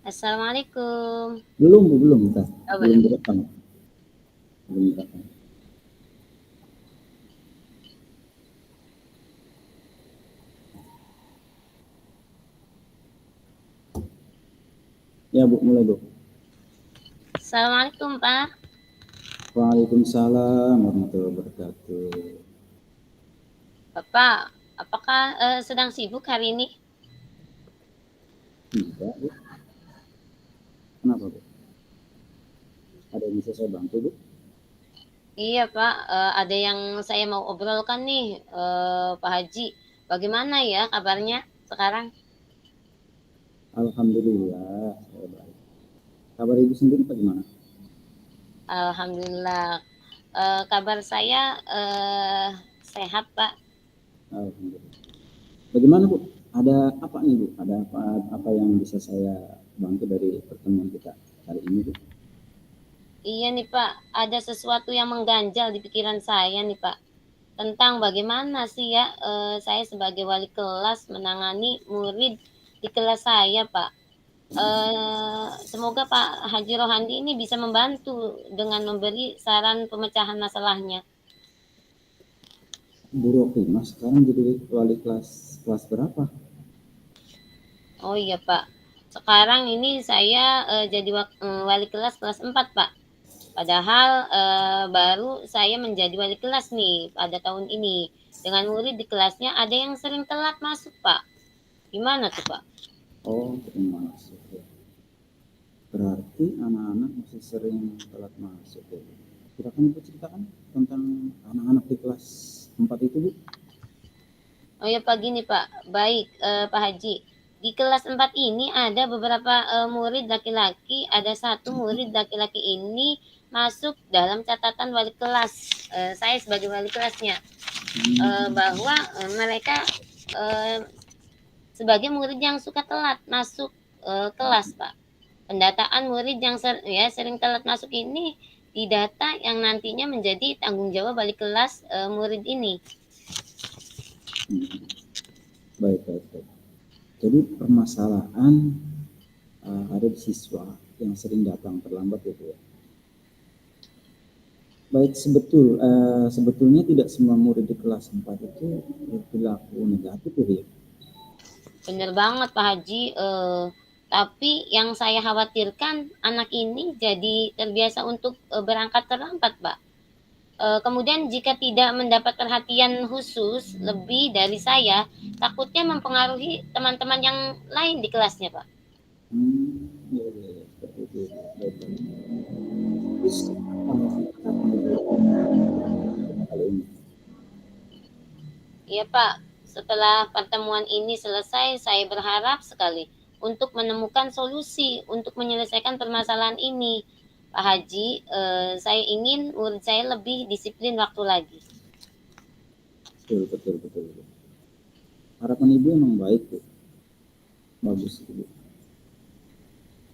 Assalamualaikum. Belum, Bu, belum, bentar. Oh, Belum belum. direkam. Belum direkam. Ya, Bu, mulai, Bu. Assalamualaikum, Pak. Waalaikumsalam warahmatullahi wabarakatuh. Bapak, apakah sedang sibuk hari ini? Tidak, Bu. Kenapa, Bu? Ada yang bisa saya bantu, Bu? Iya, Pak. Ada yang saya mau obrolkan nih, Pak Haji. Bagaimana ya kabarnya sekarang? Alhamdulillah, saya baik. Kabar Ibu sendiri bagaimana? Alhamdulillah. Kabar saya sehat, Pak. Alhamdulillah. Bagaimana, Bu? Ada apa nih, Bu? Ada apa yang bisa saya bantu dari pertemuan kita hari ini, Bu? Iya nih, Pak. Ada sesuatu yang mengganjal di pikiran saya nih, Pak. Tentang bagaimana sih ya saya sebagai wali kelas menangani murid di kelas saya, Pak. Semoga Pak Haji Rohandi ini bisa membantu dengan memberi saran pemecahan masalahnya. Bu Rofi, Mas sekarang jadi wali kelas berapa? Oh iya Pak, sekarang ini saya jadi wali kelas kelas 4 Pak. Padahal baru saya menjadi wali kelas nih pada tahun ini. Dengan murid di kelasnya ada yang sering telat masuk Pak. Gimana tuh Pak? Oh, terima kasih. Ya. Berarti anak-anak masih sering telat masuk, ya. Silakan Ibu ceritakan tentang anak-anak di kelas 4 itu, Bu. Oh ya Pak gini Pak, baik Pak Haji. Di kelas 4 ini ada beberapa murid laki-laki, ada satu murid laki-laki ini masuk dalam catatan wali kelas. Saya sebagai wali kelasnya, bahwa mereka eh, sebagai murid yang suka telat masuk kelas Pak. Pendataan murid yang sering telat masuk ini didata yang nantinya menjadi tanggung jawab wali kelas murid ini. Baik, baik, baik. Jadi permasalahan ada di siswa yang sering datang terlambat, gitu ya. Baik, sebetulnya tidak semua murid di kelas 4 itu berperilaku negatif, ya. Bener banget Pak Haji. Tapi yang saya khawatirkan anak ini jadi terbiasa untuk berangkat terlambat, Pak. Kemudian jika tidak mendapat perhatian khusus lebih dari saya, takutnya mempengaruhi teman-teman yang lain di kelasnya, Pak. Ya, ya, ya, seperti itu. Baik, baik. Terus apa yang harapan Ibu kali ini? Iya, Pak. Setelah pertemuan ini selesai, saya berharap sekali untuk menemukan solusi untuk menyelesaikan permasalahan ini. Pak Haji, saya ingin murid saya lebih disiplin waktu lagi. Betul, betul, betul, betul. Harapan Ibu emang baik, Bu. Bagus, Ibu.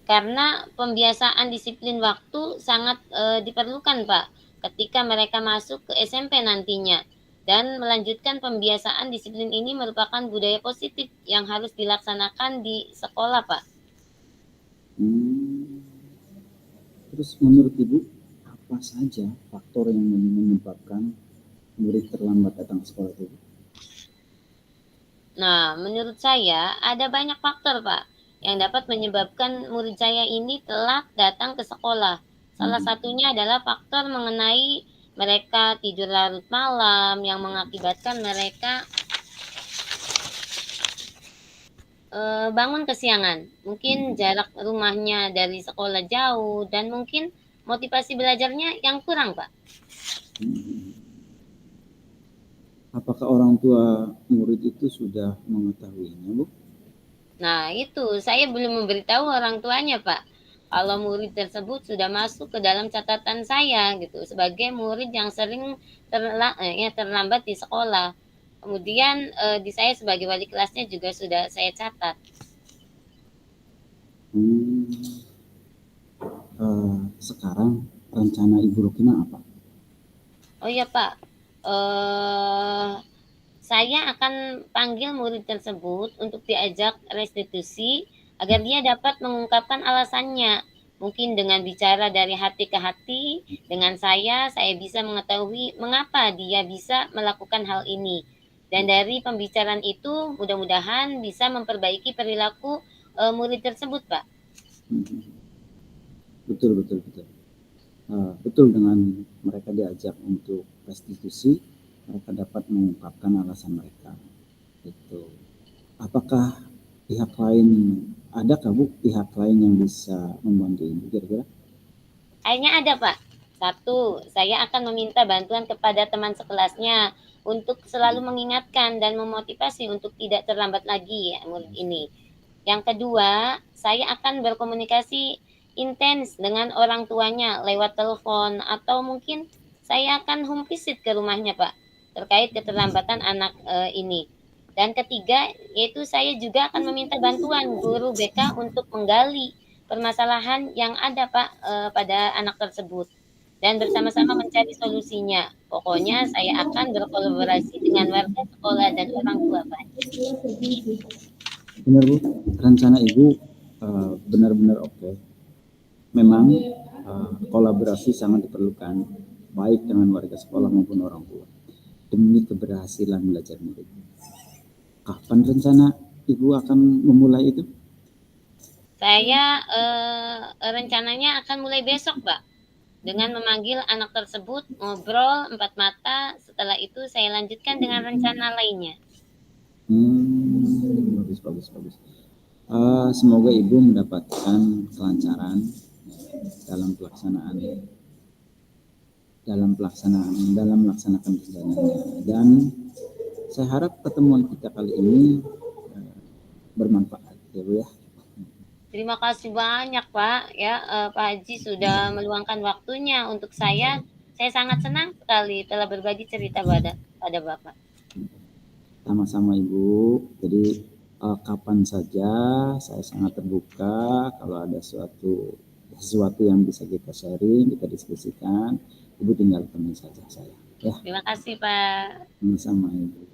Karena pembiasaan disiplin waktu sangat diperlukan, Pak, ketika mereka masuk ke SMP nantinya. Dan melanjutkan pembiasaan disiplin ini merupakan budaya positif yang harus dilaksanakan di sekolah, Pak. Hmm. Terus menurut Ibu, apa saja faktor yang menyebabkan murid terlambat datang ke sekolah itu? Nah, menurut saya ada banyak faktor, Pak, yang dapat menyebabkan murid saya ini telat datang ke sekolah. Salah satunya adalah faktor mengenai mereka tidur larut malam yang mengakibatkan mereka bangun kesiangan. Mungkin jarak rumahnya dari sekolah jauh dan mungkin motivasi belajarnya yang kurang, Pak. Apakah orang tua murid itu sudah mengetahuinya, Bu? Nah, itu saya belum memberitahu orang tuanya, Pak. Kalau murid tersebut sudah masuk ke dalam catatan saya gitu sebagai murid yang sering terlambat di sekolah. Kemudian di saya sebagai wali kelasnya juga sudah saya catat. Hmm. Sekarang rencana Ibu Rukina apa? Oh iya, Pak. Eh saya akan panggil murid tersebut untuk diajak restitusi agar dia dapat mengungkapkan alasannya. Mungkin dengan bicara dari hati ke hati, dengan saya bisa mengetahui mengapa dia bisa melakukan hal ini. Dan dari pembicaraan itu mudah-mudahan bisa memperbaiki perilaku murid tersebut, Pak. Betul. Betul, dengan mereka diajak untuk restitusi, mereka dapat mengungkapkan alasan mereka. Itu. Apakah pihak lain, adakah Bu pihak lain yang bisa membantu Ibu kira-kira? Akhirnya ada, Pak. Satu, saya akan meminta bantuan kepada teman sekelasnya untuk selalu mengingatkan dan memotivasi untuk tidak terlambat lagi ya murid ini. Yang kedua, saya akan berkomunikasi intens dengan orang tuanya lewat telepon atau mungkin saya akan home visit ke rumahnya, Pak, terkait keterlambatan anak ini. Dan ketiga, yaitu saya juga akan meminta bantuan guru BK untuk menggali permasalahan yang ada, Pak, pada anak tersebut dan bersama-sama mencari solusinya. Pokoknya saya akan berkolaborasi dengan warga sekolah dan orang tua, Pak. Benar Bu, rencana Ibu benar-benar oke. Memang kolaborasi sangat diperlukan, baik dengan warga sekolah maupun orang tua, demi keberhasilan belajar murid. Kapan rencana Ibu akan memulai itu? Saya rencananya akan mulai besok, Pak, dengan memanggil anak tersebut, ngobrol empat mata. Setelah itu saya lanjutkan dengan rencana lainnya. Bagus. Semoga Ibu mendapatkan kelancaran dalam melaksanakan rencana, dan saya harap pertemuan kita kali ini bermanfaat ya Bu ya. Terima kasih banyak, Pak, ya, Pak Haji sudah meluangkan waktunya untuk saya. Saya sangat senang sekali telah berbagi cerita pada Bapak. Sama-sama Ibu. Jadi kapan saja saya sangat terbuka kalau ada sesuatu yang bisa kita sharing, kita diskusikan. Ibu tinggal temui saja saya. Ya. Terima kasih, Pak. Sama-sama Ibu.